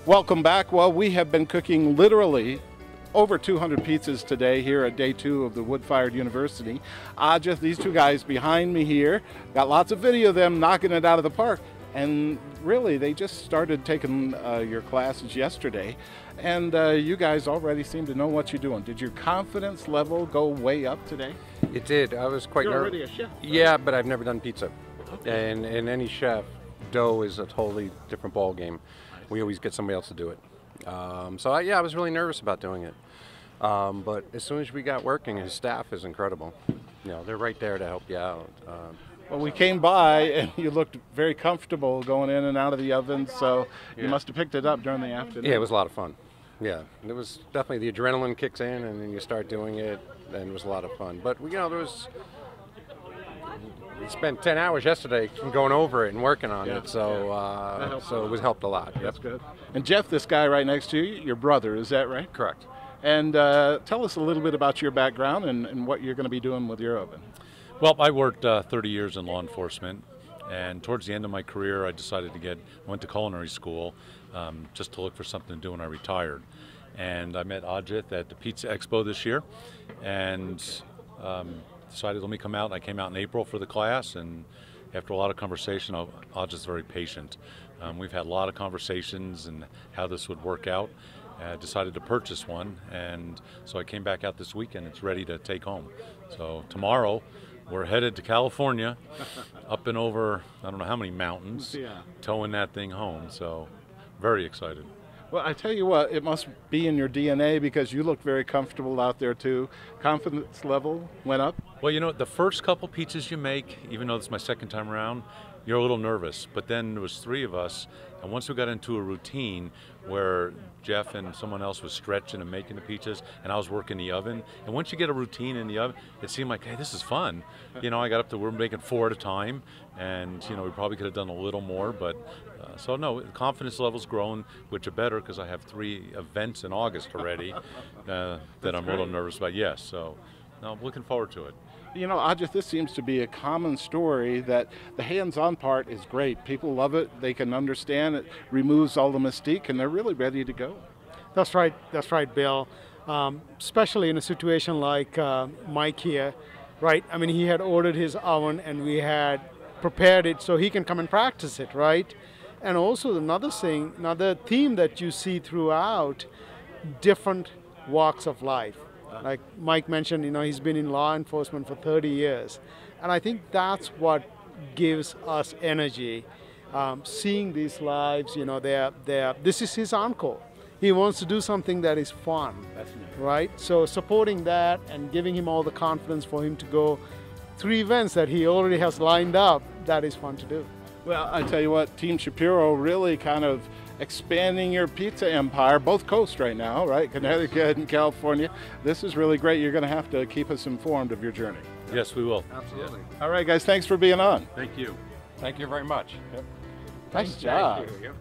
Welcome back. Well, we have been cooking literally over 200 pizzas today here at day 2 of the Wood-Fired University. Just these two guys behind me here, got lots of video of them knocking it out of the park. And really, they just started taking your classes yesterday. And you guys already seem to know what you're doing. Did your confidence level go way up today? It did. I was quite nervous. You're already a chef. Right? Yeah, but I've never done pizza. Okay. And any chef, dough is a totally different ball game. We always get somebody else to do it. I was really nervous about doing it. But as soon as we got working, his staff is incredible. You know, they're right there to help you out. Well, we came by and you looked very comfortable going in and out of the oven, so you must have picked it up during the afternoon. Yeah, it was a lot of fun. Yeah, it was definitely the adrenaline kicks in, and then you start doing it, and it was a lot of fun. But we spent 10 hours yesterday going over it and working on it, so it was helped a lot. That's good. And Jeff, this guy right next to you, your brother, is that right? Correct. And tell us a little bit about your background and what you're going to be doing with your oven. Well, I worked 30 years in law enforcement, and towards the end of my career, I decided went to culinary school just to look for something to do when I retired. And I met Ajit at the Pizza Expo this year, and decided let me come out. And I came out in April for the class, and after a lot of conversation, Ajit's very patient. We've had a lot of conversations and how this would work out. I decided to purchase one, and so I came back out this weekend. It's ready to take home. So tomorrow, we're headed to California, up and over, I don't know how many mountains, towing that thing home. So very excited. Well, I tell you what, it must be in your DNA because you look very comfortable out there too. Confidence level went up? Well, you know, the first couple pizzas you make, even though it's my second time around, you're a little nervous. But then there was 3 of us, and once we got into a routine where Jeff and someone else was stretching and making the pizzas, and I was working the oven, and once you get a routine in the oven, it seemed like, hey, this is fun. You know, I got up to, we're making 4 at a time, and you know, we probably could have done a little more, but so no, the confidence level's grown, which are better because I have 3 events in August already that I'm a little nervous about. Yes, so no, I'm looking forward to it. You know, Ajit, this seems to be a common story that the hands-on part is great. People love it. They can understand it, removes all the mystique, and they're really ready to go. That's right, Bill. Especially in a situation like Mike here, right? I mean, he had ordered his oven, and we had prepared it so he can come and practice it, right? And also another theme that you see throughout, different walks of life. Like Mike mentioned, you know, he's been in law enforcement for 30 years. And I think that's what gives us energy. Seeing these lives, you know, this is his encore. He wants to do something that is fun, right? So supporting that and giving him all the confidence for him to go 3 events that he already has lined up, that is fun to do. Well, I tell you what, Team Shapiro really kind of expanding your pizza empire, both coasts right now, right? Connecticut and California. This is really great. You're going to have to keep us informed of your journey. Yes, we will. Absolutely. All right, guys, thanks for being on. Thank you. Thank you very much. Nice job. Thank you.